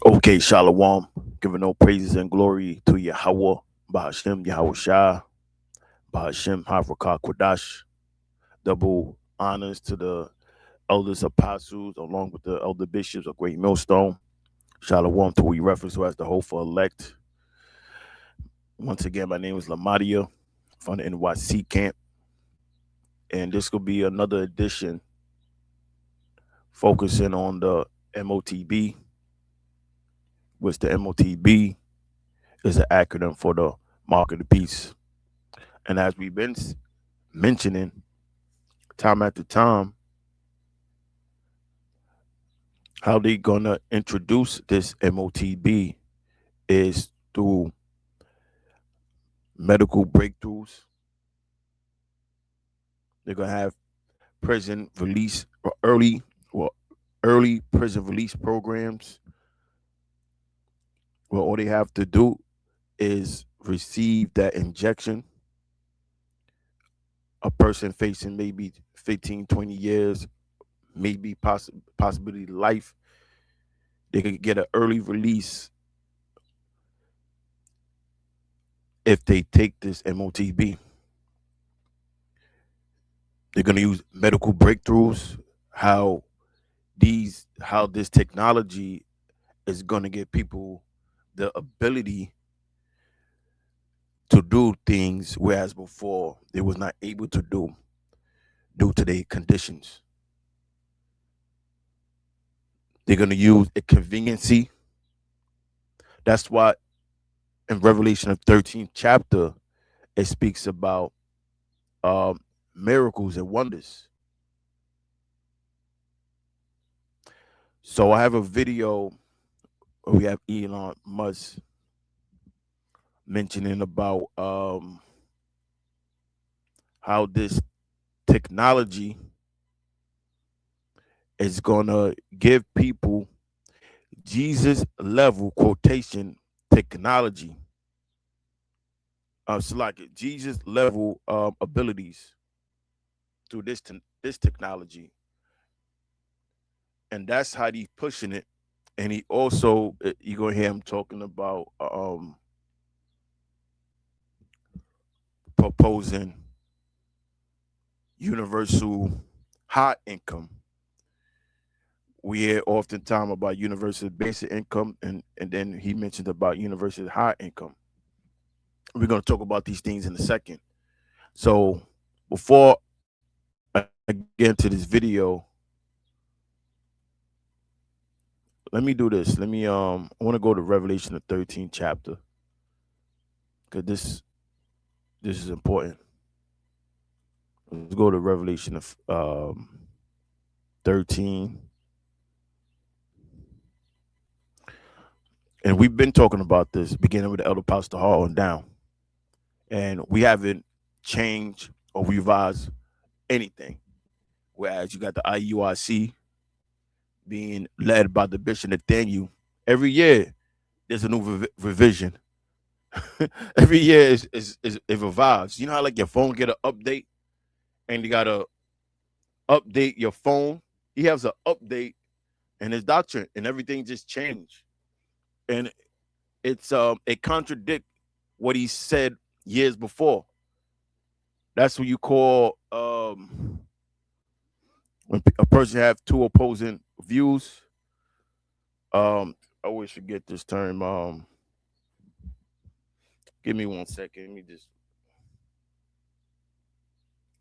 Okay, Shalom. Giving all praises and glory to Yahweh, Bahashem, Yahweh Shah, Bahashem, Havrakah Kodash. Double honors to the elders apostles, along with the elder bishops of Great Millstone. Shalom to we reference to as the hopeful elect. Once again, my name is Lamadia from the NYC camp, and this will be another edition focusing on the MOTB, which the MOTB is an acronym for the Mark of the Beast. And as we've been mentioning time after time, how they gonna introduce this MOTB is through medical breakthroughs. They're gonna have prison release or early prison release programs where all they have to do is receive that injection. A person facing maybe 15, 20 years, maybe possibility life, they could get an early release if they take this MOTB. They're going to use medical breakthroughs, how this technology is going to give people the ability to do things whereas before they was not able to do due to their conditions. They're going to use a conveniency. That's why in Revelation of 13th chapter it speaks about um, miracles and wonders. So I have a video where we have Elon Musk mentioning about how this technology is gonna give people Jesus level quotation technology. So like Jesus level abilities through this technology, and that's how he's pushing it. And he also you gonna hear him talking about proposing universal high income. We hear oftentimes about universal basic income, and then he mentioned about universal high income. We're going to talk about these things in a second. So before I get into this video, let me do this. I want to go to Revelation the 13th chapter because this is important. Let's go to Revelation of 13. And we've been talking about this beginning with the Elder Pastor Hall on down. And we haven't changed or revised anything. Whereas you got the IUIC being led by the Bishop Nathaniel. Every year there's a new revision. Every year it revives. You know how like your phone get an update and you gotta update your phone. He has an update and his doctrine and everything just changed. And it contradict what he said years before. That's what you call when a person have two opposing views. I always forget this term. Give me 1 second. Let me just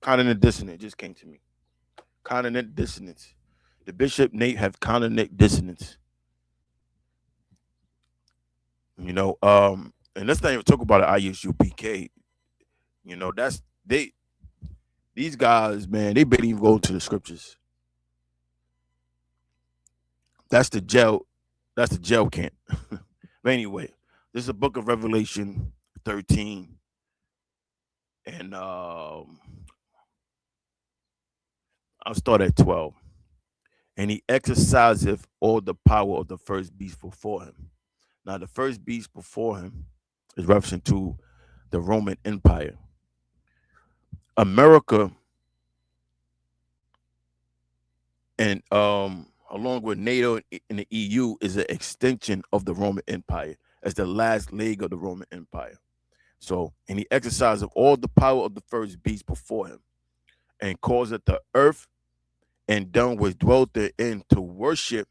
cognitive dissonance just came to me. Cognitive dissonance. The Bishop Nate have cognitive dissonance. And let's not even talk about the ISUPK. That's these guys, man, they barely even go into the scriptures. That's the jail. That's the jail camp. But anyway, this is the book of Revelation 13. And I'll start at 12. And he exerciseth all the power of the first beast before him. Now, the first beast before him is reference to the Roman Empire. America and along with NATO and the EU, is an extension of the Roman Empire as the last leg of the Roman Empire. So, and he exercised all the power of the first beast before him, and caused the earth and them which dwelt therein to worship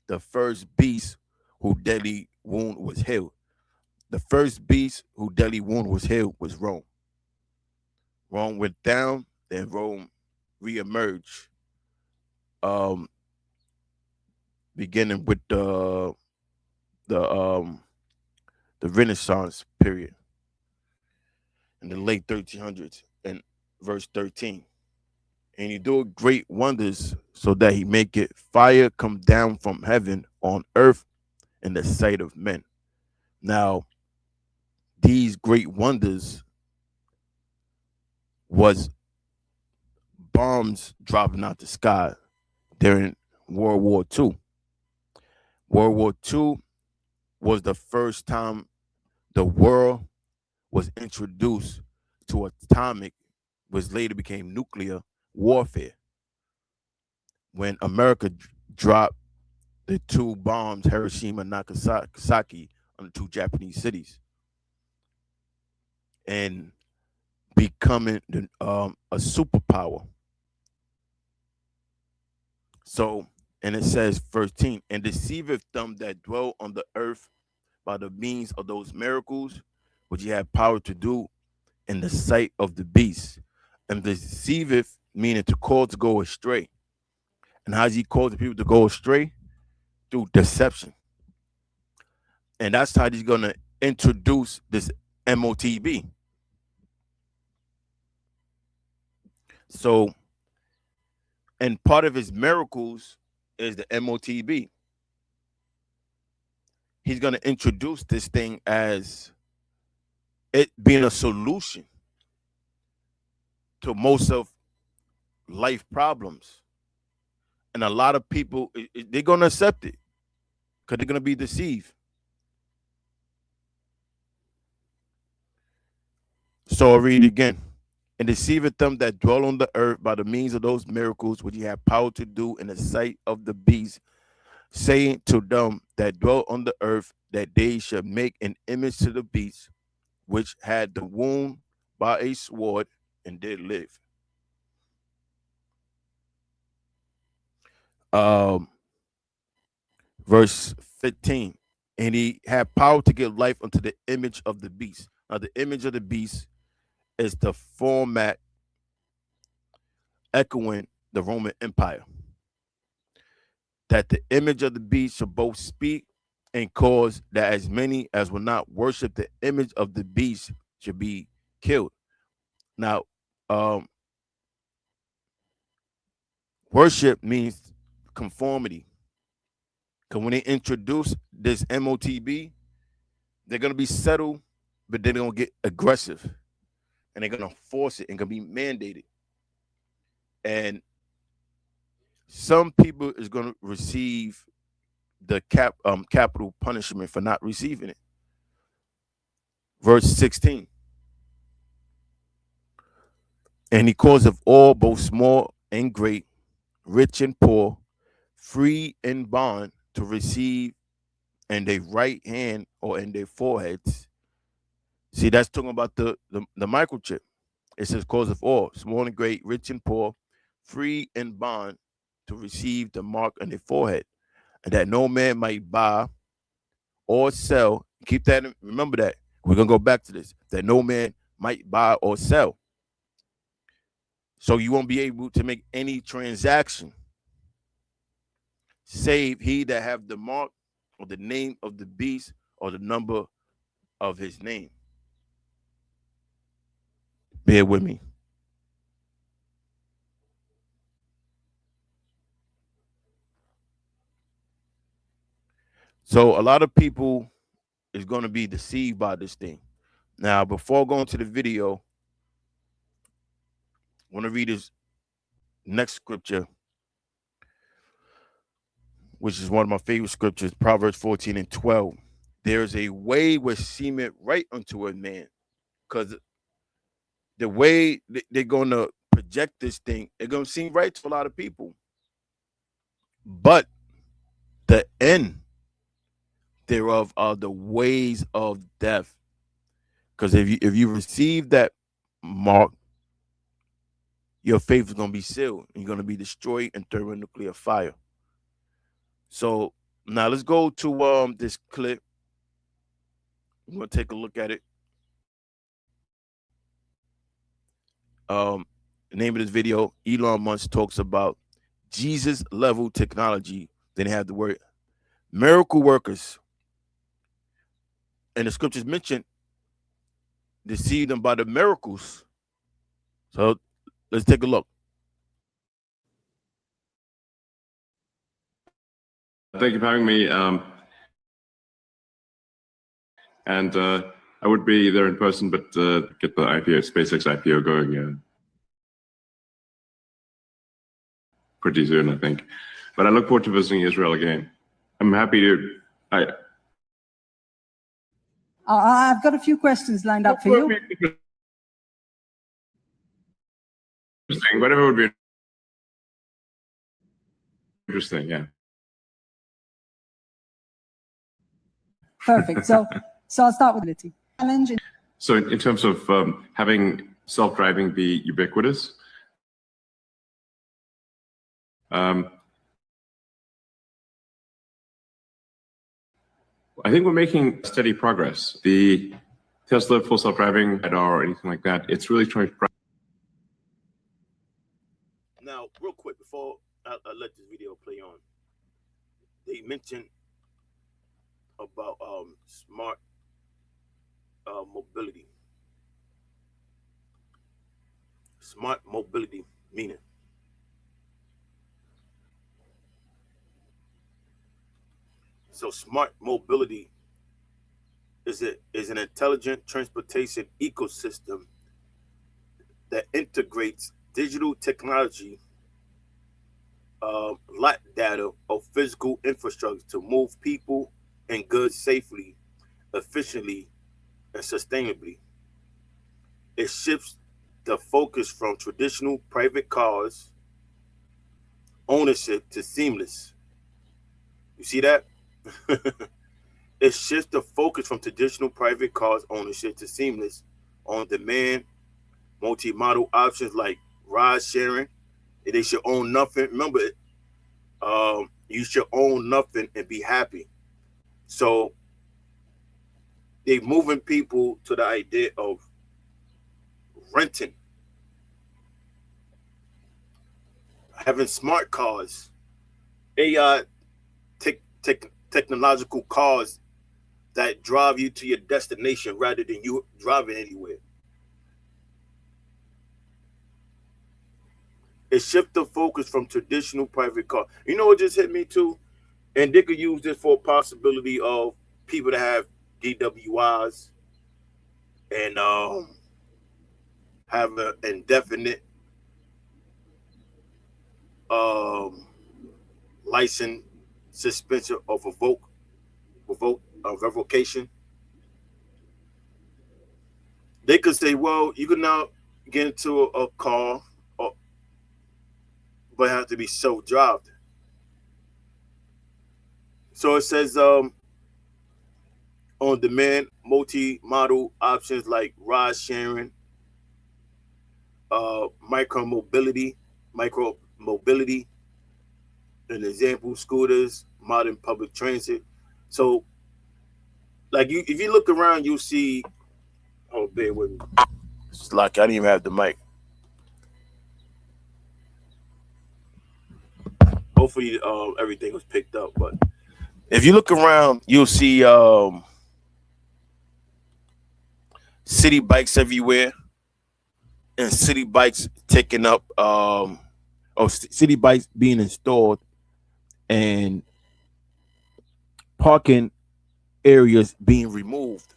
the first beast whose deadly wound was healed. The first beast whose deadly wound was healed was Rome. Rome went down, then Rome reemerged, um, beginning with the um, the Renaissance period in the late 1300s, and verse 13. And he doeth great wonders, so that he make it fire come down from heaven on earth in the sight of men. Now, these great wonders was bombs dropping out the sky during World War II. World War II was the first time the world was introduced to atomic, which later became nuclear warfare. When America dropped the two bombs, Hiroshima and Nagasaki, on the two Japanese cities, and becoming a superpower. So, and it says 13, and deceiveth them that dwell on the earth by the means of those miracles which he had power to do in the sight of the beast. And deceiveth, meaning to call to go astray. And how does he call the people to go astray? Through deception. And that's how he's going to introduce this MOTB. So, and part of his miracles is the MOTB. He's going to introduce this thing as it being a solution to most of life problems. And a lot of people, they're going to accept it because they're going to be deceived. So I'll read it again. And deceiveth them that dwell on the earth by the means of those miracles which he had power to do in the sight of the beast, saying to them that dwell on the earth that they should make an image to the beast, which had the wound by a sword and did live. Um, verse 15. And he had power to give life unto the image of the beast. Now, the image of the beast is the format echoing the Roman Empire. That the image of the beast shall both speak and cause that as many as will not worship the image of the beast should be killed. Now, worship means conformity. Because when they introduce this MOTB, they're going to be settled, but they're going to get aggressive. And they're going to force it and going to be mandated. And some people is going to receive the capital punishment for not receiving it. Verse 16. And he causeth all, both small and great, rich and poor, free and bond, to receive in their right hand or in their foreheads. See, that's talking about the microchip. It says, causeth all, small and great, rich and poor, free and bond, to receive the mark on their forehead, and that no man might buy or sell. Keep that, remember that. We're going to go back to this. That no man might buy or sell. So you won't be able to make any transaction, save he that have the mark or the name of the beast or the number of his name. Bear with me. So a lot of people is going to be deceived by this thing. Now, before going to the video, I want to read this next scripture, which is one of my favorite scriptures, Proverbs 14 and 12. There is a way which seemeth right unto a man, because the way they're going to project this thing, it's going to seem right to a lot of people. but the end thereof are the ways of death. Because if you receive that mark, your faith is going to be sealed. And you're going to be destroyed in thermonuclear fire. So now let's go to this clip. We're going to take a look at it. Um, the name of this video, Elon Musk talks about Jesus level technology. Then they have the word miracle workers. And the scriptures mention deceive them by the miracles. So let's take a look. Thank you for having me. And I would be there in person, but get the IPO, SpaceX IPO going pretty soon, I think. But I look forward to visiting Israel again. I'm happy to. I've got a few questions lined up for you. Interesting. Whatever would be interesting, yeah. Perfect. So I'll start with ability. Challenge. So in terms of having self-driving be ubiquitous, I think we're making steady progress. The Tesla full self-driving or anything like that, it's really trying to. Now, real quick, before I let this video play on, they mentioned about smart mobility. Smart mobility meaning. So smart mobility is an intelligent transportation ecosystem that integrates digital technology, lot data, or physical infrastructure to move people and goods safely, efficiently, and sustainably. It shifts the focus from traditional private cars ownership to seamless. You see that? It shifts the focus from traditional private cars ownership to seamless, on-demand, multi-modal options like ride sharing. They should own nothing. Remember, you should own nothing and be happy. So they're moving people to the idea of renting, having smart cars, AI technological cars that drive you to your destination rather than you driving anywhere. It shifts the focus from traditional private car. You know what just hit me too? And they could use this for a possibility of people that have DWIs and have an indefinite license suspension or revocation. They could say, well, you can now get into a car, but have to be self-driven. So it says on-demand, multi-modal options like ride sharing, micro mobility, an example, scooters, modern public transit. So, like if you look around, you'll see. Oh, bear with me. It's like I didn't even have the mic. Hopefully, everything was picked up. But if you look around, you'll see city bikes everywhere, and city bikes taking up, city bikes being installed, and parking areas being removed.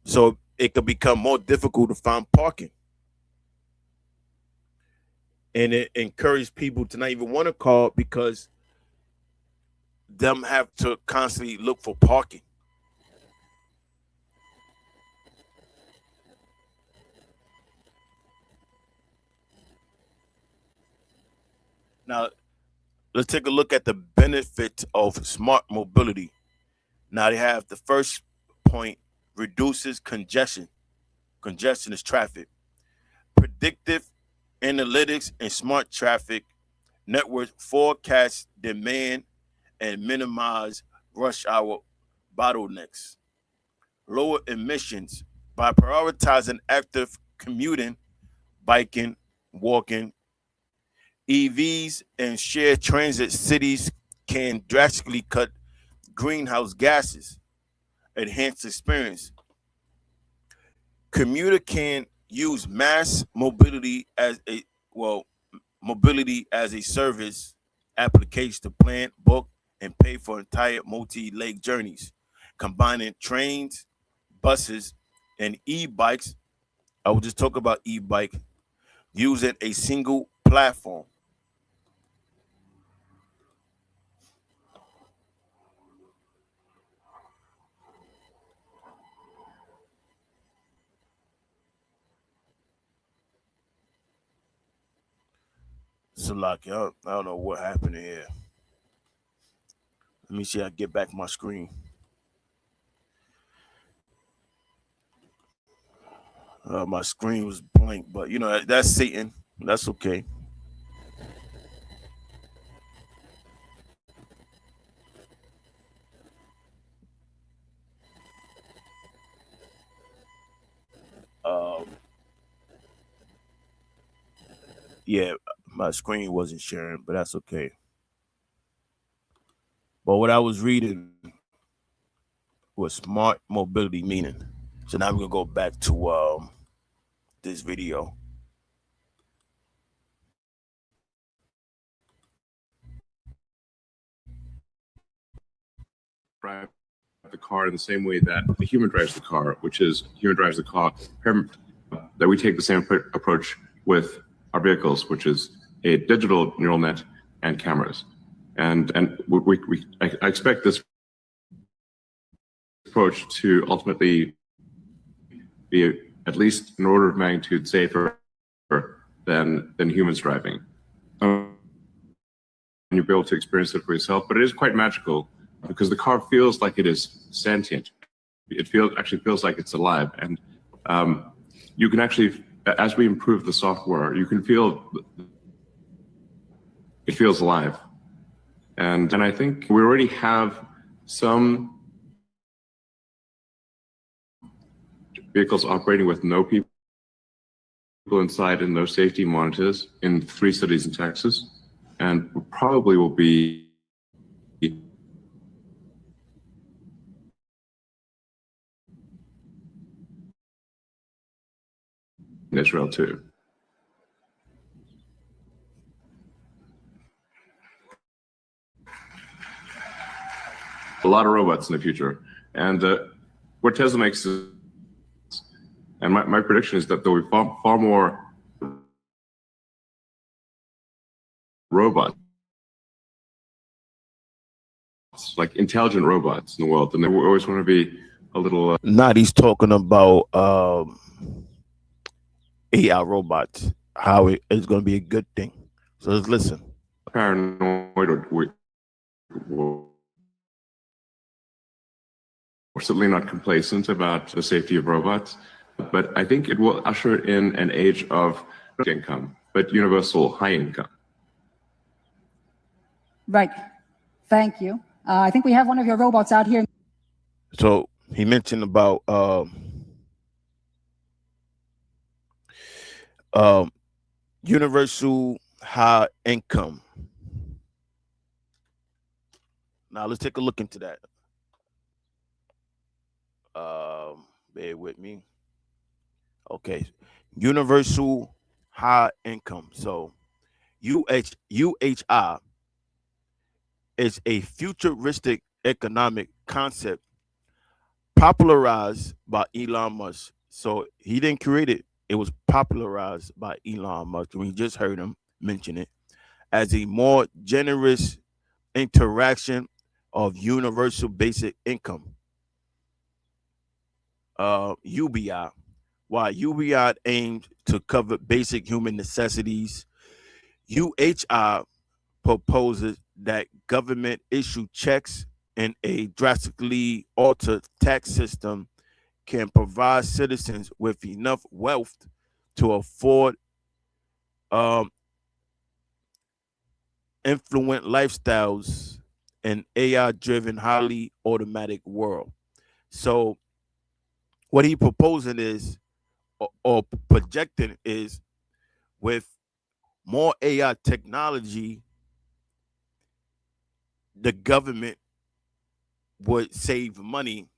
So it could become more difficult to find parking. And it encourages people to not even want a car because them have to constantly look for parking. Now, let's take a look at the benefits of smart mobility. Now they have the first point: reduces congestion. Congestion is traffic. Predictive analytics and smart traffic networks forecast demand and minimize rush hour bottlenecks. Lower emissions by prioritizing active commuting, biking, walking, EVs, and shared transit. Cities can drastically cut greenhouse gases, enhance experience. Commuter can use mass mobility as a service application to plan, book, and pay for entire multi-leg journeys, combining trains, buses, and e-bikes. I will just talk about e-bike using a single platform. So like, I don't know what happened here. Let me see. I get back my screen. My screen was blank, but you know that's Satan. That's okay. Um, yeah, my screen wasn't sharing, but that's okay. But what I was reading was smart mobility meaning. So now we're gonna go back to this video. Drive the car in the same way that the human drives the car, which is human drives the car, that we take the same approach with our vehicles, which is a digital neural net and cameras. And I expect this approach to ultimately be at least an order of magnitude safer than humans driving. And you'll be able to experience it for yourself, but it is quite magical because the car feels like it is sentient. It actually feels like it's alive, and you can actually, as we improve the software, you can feel it feels alive. And I think we already have some vehicles operating with no people inside and no safety monitors in 3 cities in Texas, and probably will be in Israel too. A lot of robots in the future, and what Tesla makes is, and my prediction is that there will be far more robots, like intelligent robots in the world, and they always want to be a little. Not he's talking about AI robots, how it's going to be a good thing. So let's listen. Paranoid, or we're certainly not complacent about the safety of robots, but I think it will usher in an age of income, but universal high income. Right. Thank you. I think we have one of your robots out here. So he mentioned about universal high income. Now let's take a look into that. Bear with me. Okay, universal high income. So UHI is a futuristic economic concept popularized by Elon Musk. So he didn't create it. It was popularized by Elon Musk. We just heard him mention it as a more generous interaction of universal basic income. UBI. While UBI aimed to cover basic human necessities, UHI proposes that government issue checks and a drastically altered tax system can provide citizens with enough wealth to afford um, influent lifestyles in AI-driven, highly automatic world. So what he proposing is, or projecting is, with more AI technology, the government would save money,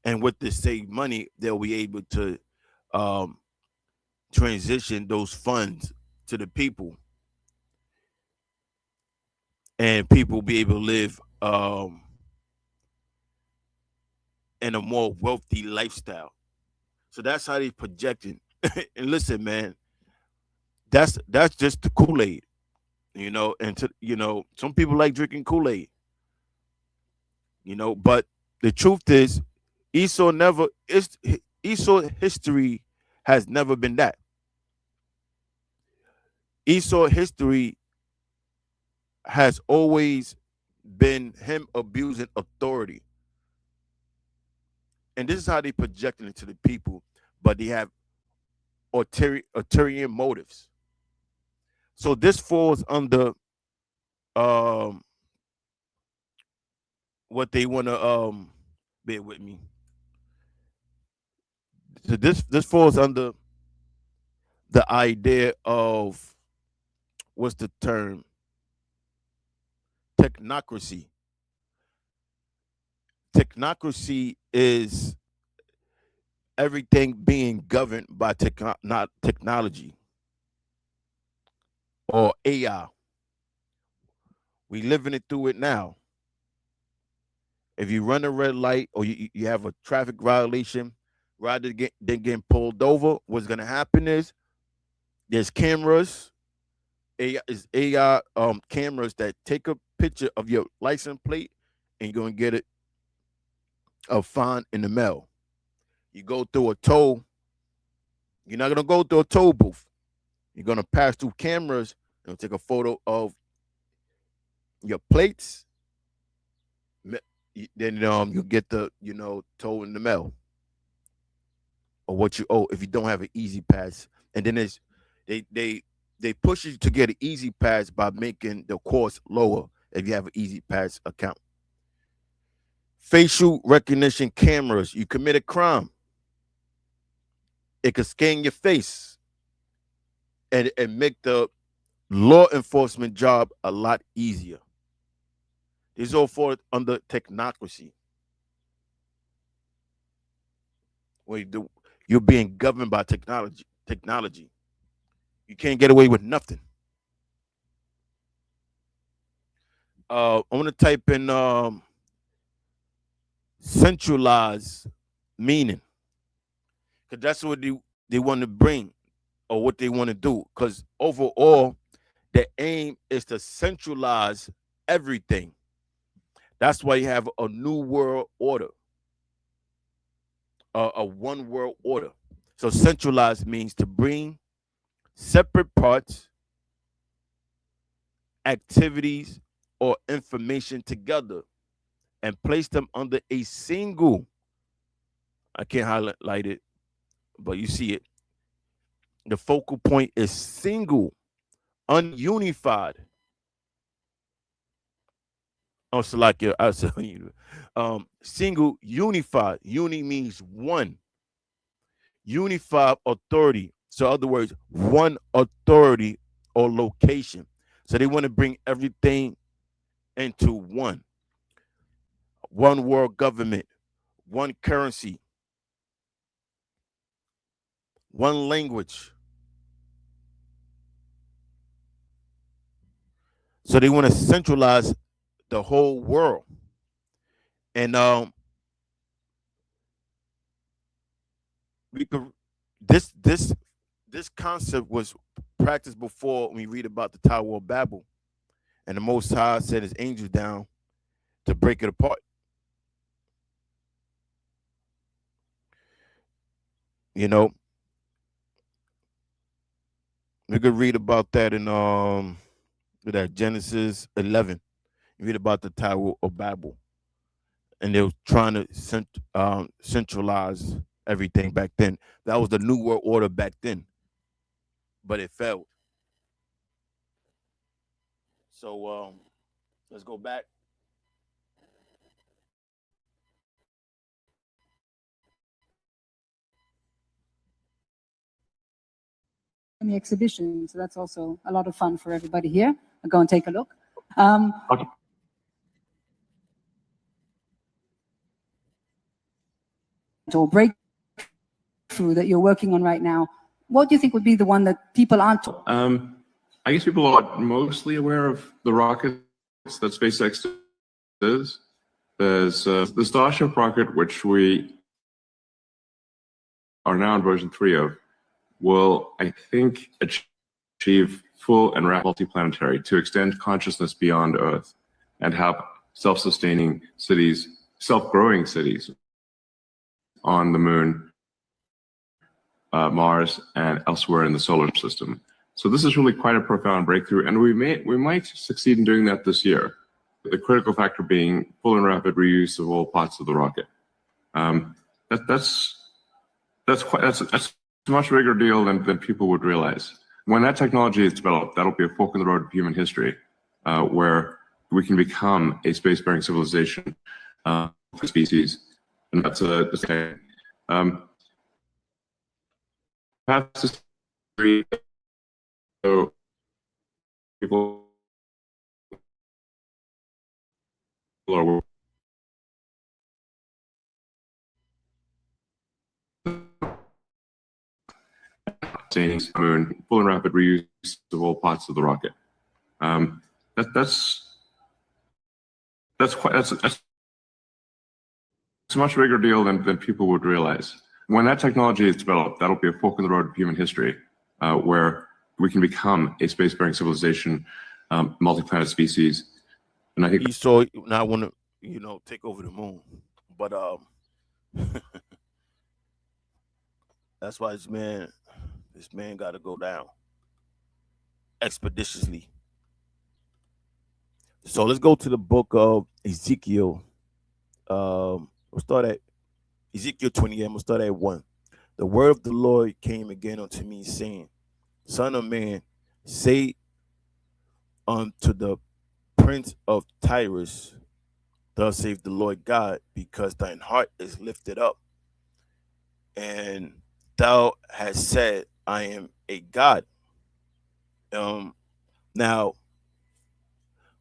and with the saved money, they'll be able to um, transition those funds to the people, and people be able to live in a more wealthy lifestyle. So that's how they projecting. And listen, man, that's just the Kool Aid, And some people like drinking Kool Aid, But the truth is, Esau never is. Esau history has never been that. Esau history has always been him abusing authority, and this is how they projecting it to the people. But they have ulterior motives. So this falls under um what they want to bear with me. So this falls under the idea of, what's the term, technocracy. Technocracy is everything being governed by not technology or AI. We living it through it now. If you run a red light or you have a traffic violation, rather than getting pulled over, what's gonna happen is there's cameras, AI cameras that take a picture of your license plate, and you're gonna get a fine in the mail. You go through a toll, you're not gonna go through a toll booth. You're gonna pass through cameras and take a photo of your plates. Then you get the toll in the mail, or what you owe if you don't have an easy pass. And then they they they push you to get an easy pass by making the cost lower if you have an easy pass account. Facial recognition cameras. You commit a crime, it could scan your face and make the law enforcement job a lot easier. These all fall under technocracy, where you're being governed by technology. Technology. You can't get away with nothing. I'm gonna type in centralized meaning, because that's what they want to bring, or what they want to do. Because overall, the aim is to centralize everything. That's why you have a new world order, a one world order. So centralized means to bring separate parts, activities, or information together and place them under a single. I can't highlight it, but you see it. The focal point is single, ununified. Oh, so like I said, single, unified. Uni means one. Unified authority. So, in other words, one authority or location. So they want to bring everything into one world government, one currency, one language. So they want to centralize the whole world. And we could this concept was practiced before when we read about the Tower of Babel, and the Most High sent his angels down to break it apart. You know, we could read about that in that Genesis 11. You read about the Tower of Babel, and they were trying to centralize everything back then. That was the New World Order back then, but it failed. So let's go back. In the exhibition, so that's also a lot of fun for everybody here. I'll go and take a look. Okay. Or breakthrough that you're working on right now, what do you think would be the one that people aren't I guess people are mostly aware of the rockets that SpaceX does. There's the Starship rocket, which we are now in version 3 of, will, I think, achieve full and rapid multiplanetary to extend consciousness beyond Earth and have self-sustaining cities, self-growing cities on the moon, Mars, and elsewhere in the solar system. So this is really quite a profound breakthrough, and we might succeed in doing that this year. The critical factor being full and rapid reuse of all parts of the rocket. That's a much bigger deal than people would realize. When that technology is developed, that'll be a fork in the road of human history, where we can become a spacefaring civilization, species, and that's a thing. Past history, so people are saying moon, full and rapid reuse of all parts of the rocket. That's a much bigger deal than people would realize. When that technology is developed, that'll be a fork in the road of human history, where we can become a spacefaring civilization, multi-planet species. And I think Esau now want to, take over the moon, but that's why this man got to go down expeditiously. So let's go to the book of Ezekiel. We'll start at Ezekiel 28. We'll start at 1. The word of the Lord came again unto me, saying, Son of man, say unto the prince of Tyrus, thus saith the Lord God, because thine heart is lifted up, and thou hast said, I am a God. Now,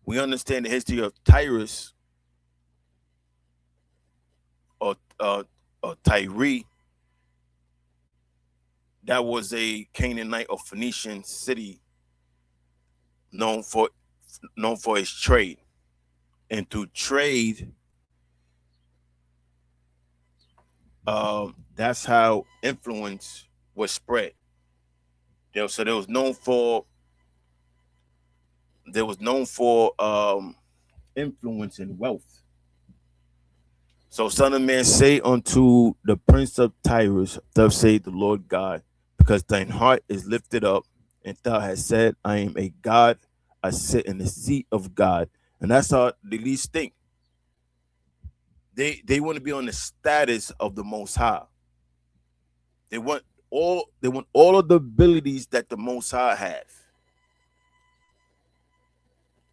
we understand the history of Tyrus or Tyre. That was a Canaanite or Phoenician city known for its trade. And through trade, that's how influence was spread. So there was known for influence and wealth. So, son of man, say unto the prince of Tyrus, thus saith the Lord God, because thine heart is lifted up, and thou hast said, I am a God, I sit in the seat of God. And that's how the least think. They want to be on the status of the Most High. They want all of the abilities that the Most High have.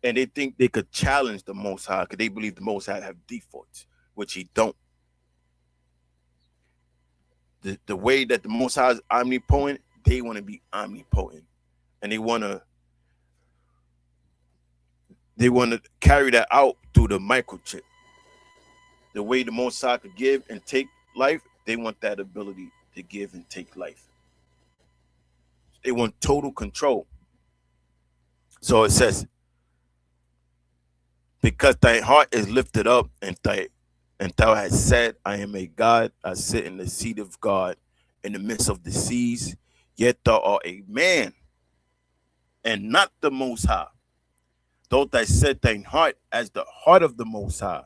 And they think they could challenge the Most High because they believe the Most High have defaults, which he don't. The way that the Most High is omnipotent, they want to be omnipotent. And they want to carry that out through the microchip. The way the Most High could give and take life, they want that ability to give and take life. They want total control. So it says, because thy heart is lifted up, and thou hast said, I am a God, I sit in the seat of God in the midst of the seas, yet thou art a man, and not the Most High. Though thou set thine heart as the heart of the Most High,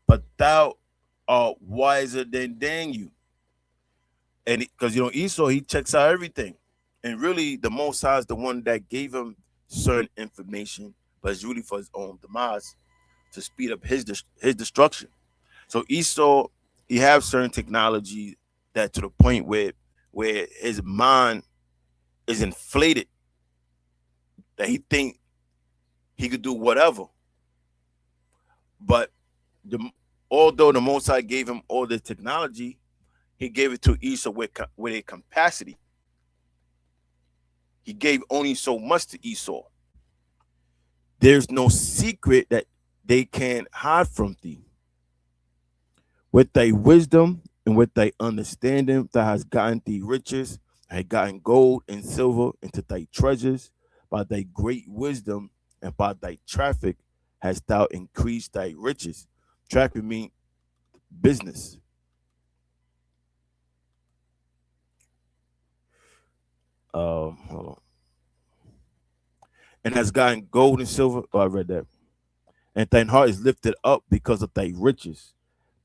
but thou art wiser than Daniel. And because Esau, he checks out everything. And really, the Most High is the one that gave him certain information, but it's really for his own demise to speed up his destruction. So Esau, he have certain technology that to the point where his mind is inflated that he think he could do whatever. But the, although the Most High gave him all the technology, he gave it to Esau with a capacity. He gave only so much to Esau. There's no secret that they can hide from thee. With thy wisdom and with thy understanding, thou hast gotten thee riches, hast gotten gold and silver into thy treasures. By thy great wisdom and by thy traffic hast thou increased thy riches. Traffic means business. Hold on. And has gotten gold and silver. Oh, I read that. And thine heart is lifted up because of thy riches.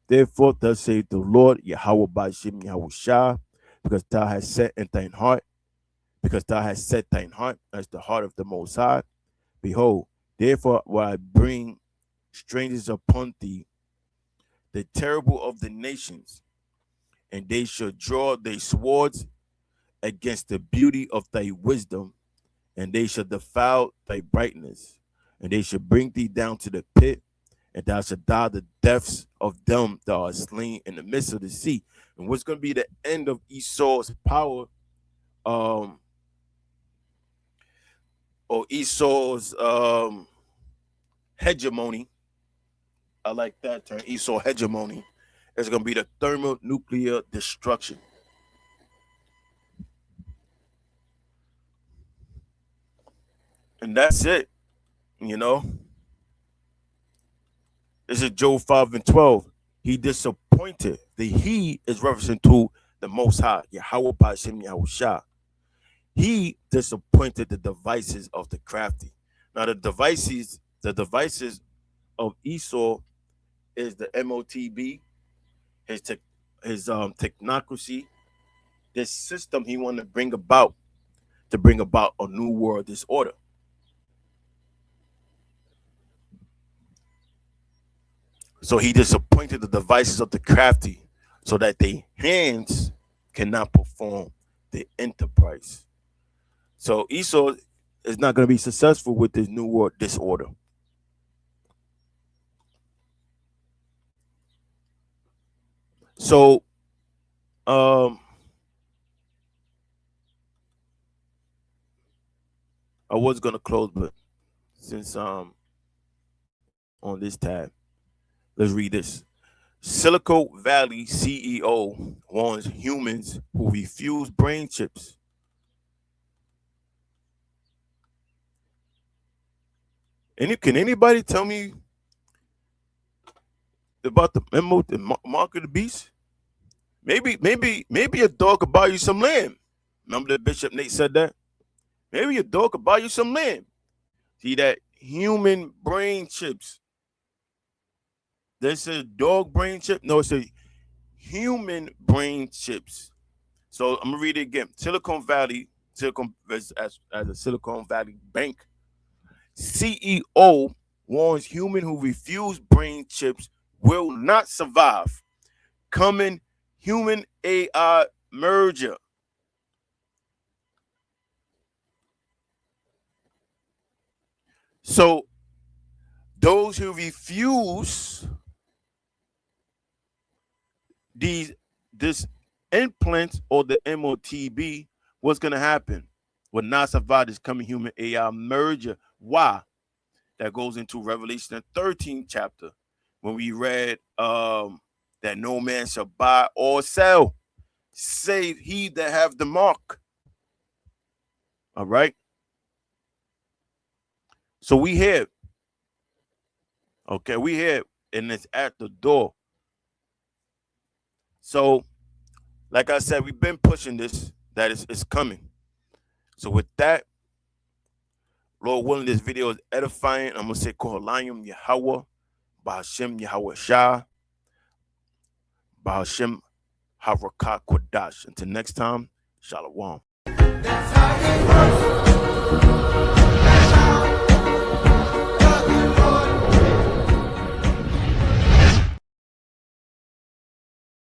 Therefore, thus saith the Lord, Yahweh Ba'ashem Yahweh Shah, because thou hast set in thine heart, because thou hast set thine heart as the heart of the Most High. Behold, therefore will I bring strangers upon thee, the terrible of the nations, and they shall draw their swords against the beauty of thy wisdom, and they shall defile thy brightness, and they shall bring thee down to the pit, and thou shalt die the deaths of them that are slain in the midst of the sea. And what's going to be the end of Esau's power, or Esau's hegemony? I like that term, Esau hegemony. Is going to be the thermonuclear destruction. And that's it, you know. This is Job 5 and 12. He disappointed. The he is referencing to the Most High, Yahweh Ba'ashem Yahweh Shah. He disappointed the devices of the crafty. Now the devices of Esau is the MOTB, his technocracy, this system he wanted to bring about a new world disorder. So he disappointed the devices of the crafty so that their hands cannot perform the enterprise. So Esau is not going to be successful with this new world disorder. So I was going to close, but since on this tab, let's read this. Silicon Valley CEO warns humans who refuse brain chips. Can anybody tell me about the mark of the beast? Maybe a dog could buy you some land. Remember that Bishop Nate said that? Maybe a dog could buy you some land. See that human brain chips. This is dog brain chip. No, it's a human brain chips. So I'm gonna read it again. Silicon Valley, as a Silicon Valley bank, CEO warns human who refuse brain chips will not survive. Coming human AI merger. So those who refuse this implant or the MOTB, what's going to happen? Will not survive this coming human AI merger. Why? That goes into Revelation 13 chapter when we read that no man shall buy or sell save he that have the mark. All right. So we here. Okay, we here, and it's at the door. So, like I said, we've been pushing this, that it's coming. So with that, Lord willing, this video is edifying. I'm going to say, Kohalayim Yahweh, Ba'ashem Yahweh Shah, Ba'ashem Harakat Kodash. Until next time, Shalom. That's how it works.